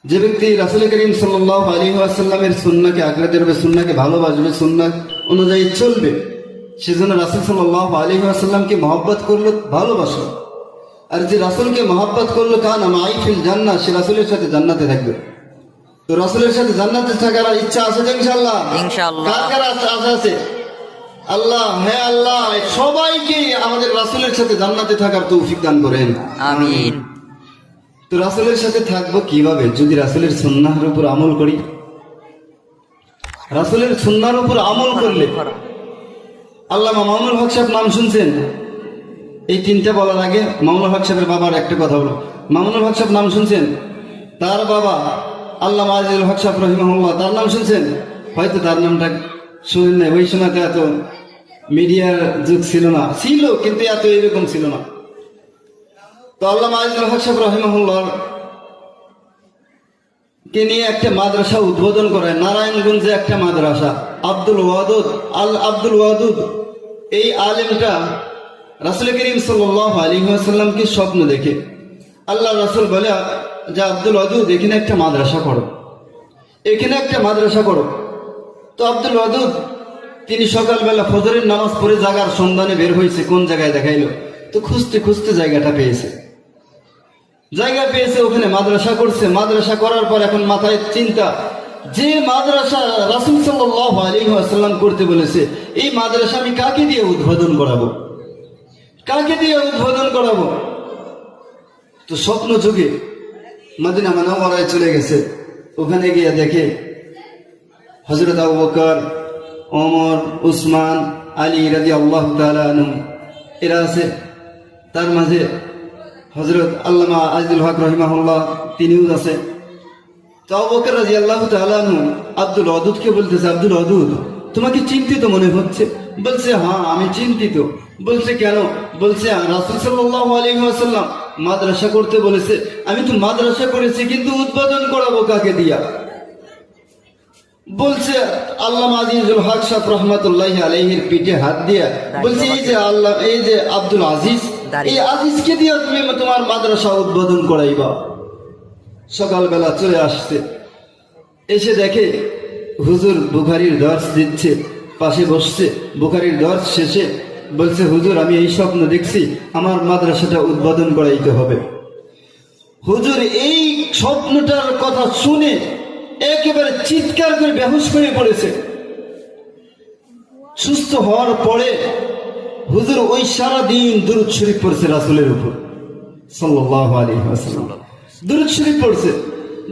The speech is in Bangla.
যে ব্যক্তি রাসূল করিম সাল্লাল্লাহু আলাইহি ওয়াসাল্লামের সুন্নাহকে আঁকড়ে ধরবে, সুন্নাহকে ভালোবাসবে, সুন্নাহ অনুযায়ী চলবে, সেজন্য রাসূল সাল্লাল্লাহু আলাইহি ওয়াসাল্লামকে মহব্বত করলো, ভালোবাসলো। আর যে রাসূলকে মহব্বত করলো কানা মাই ফিল জান্নাহ, সে রাসূলের সাথে জান্নাতে থাকবে। তো রাসূলের সাথে জান্নাতে থাকার ইচ্ছা আছে তো ইনশাআল্লাহ? ইনশাআল্লাহ। কার কার আশা আছে? আল্লাহ, হে আল্লাহ, সবাইকে আমাদের রাসূলের সাথে জান্নাতে থাকার তৌফিক দান করেন, আমিন। তো রাসূলের সাথে থাকবো কিভাবে? যদি রাসূলের সুন্নাহর উপর আমল করি। রাসূলের সুন্নাহর উপর আমল করলে, আল্লামা মামুনুল হক সাহেব নাম শুনছেন? এই তিনটা বলার আগে মামুনুল হক সাহেবের বাবার একটা কথা বলো। মামুনুল হক সাহেব নাম শুনছেন? তার বাবা আল্লামা আজিজুল হক সাহেব রাহিমাহুল্লাহ, তার নাম শুনছেন? হয়তো তার নামটা শুনেন না, ওই সময়তে এত মিডিয়ার যুগ ছিল না, ছিল কিন্তু এত এরকম ছিল না। তো আল্লামা আজিজুল হক সাহেব রাহিমাহুল্লাহ কে নিয়ে একটা মাদ্রাসা উদ্বোধন করায় নারায়ণগঞ্জে, একটা মাদ্রাসা। আব্দুল ওয়াদুদ এই আলেমটা রাসূল করিম সাল্লাল্লাহু আলাইহি ওয়াসাল্লামকে স্বপ্ন দেখে আল্লাহ রাসূল বলে যে আব্দুল ওয়াদুদ এখানে একটা মাদ্রাসা করো, এখানে একটা মাদ্রাসা করো। তো আব্দুল ওয়াদুদ তিনি সকালবেলা ফজরের নামাজ পড়ে জায়গার সন্ধানে বের হয়েছে, কোন জায়গায় দেখাইলো। তো খুঁজতে খুঁজতে জায়গাটা পেয়েছে, জায়গা পেয়েছে, ওখানে মাদ্রাসা করছে। মাদ্রাসা করার পর এখন মাথায় চিন্তা, যে মাদ্রাসা রাসূল সাল্লাল্লাহু আলাইহি ওয়াসাল্লাম করতে বলেছে, এই মাদ্রাসা আমি কাকে দিয়ে উদ্বোধন করাবো, কাকে দিয়ে উদ্বোধন করাবো? তো স্বপ্ন যুগে মদিনা মুনাওয়ারায় চলে গেছে। ওখানে গিয়ে দেখে হযরত আবু বকর, ওমর, উসমান, আলী রাদিয়াল্লাহু তাআলা আনহু এরা আছে। তার মাঝে হযরত আল্লামা আজিজুল হক রাহিমাহুল্লাহ তিনিও আছে। তো আবু বকর রাদিয়াল্লাহু তাআলা আনহু আব্দুল ওয়াদুদকে বলতেছে, আব্দুল ওয়াদুদ তোমাকে চিন্তিত মনে হচ্ছে। বলছে, হ্যাঁ আমি চিন্তিত। বলছে, কেন? বলছে, রাসূল সাল্লাল্লাহু আলাইহি ওয়াসাল্লাম মাদ্রাসা করতে বলেছে, আমি তো মাদ্রাসা করেছি, কিন্তু উদ্বোধন করাবো কাকে দিয়া? বলছে আল্লামা আজিজুল হক সাহেব রাহমাতুল্লাহি আলাইহির পিঠে হাত দিয়া বলছে, এই যে আল্লাহ, এই যে আব্দুল আজিজ, এই আজিজকে দিয়ে তুমি তোমার মাদ্রাসা উদ্বোধন করাইবা। সকালবেলা চলে আসছে, এসে দেখে হুজুর বুখারীর দর্স দিচ্ছে, পাশে বসছে। বুখারীর দর্স শেষে বলছে, হুজুর আমি এই স্বপ্ন দেখছি, আমার মাদ্রাসাটা উদ্বোধন করাইতে হবে। হুজুর এই স্বপ্নটার কথা শুনে একেবারে চিৎকার করে বেহুশ হয়ে পড়েছে। সুস্থ হওয়ার পরে হুজুর ওই সারা দিন দুরূদ শরীফ পড়ছে রাসূলের উপর সাল্লাল্লাহু আলাইহি ওয়াসাল্লাম, দুরূদ শরীফ পড়ছে।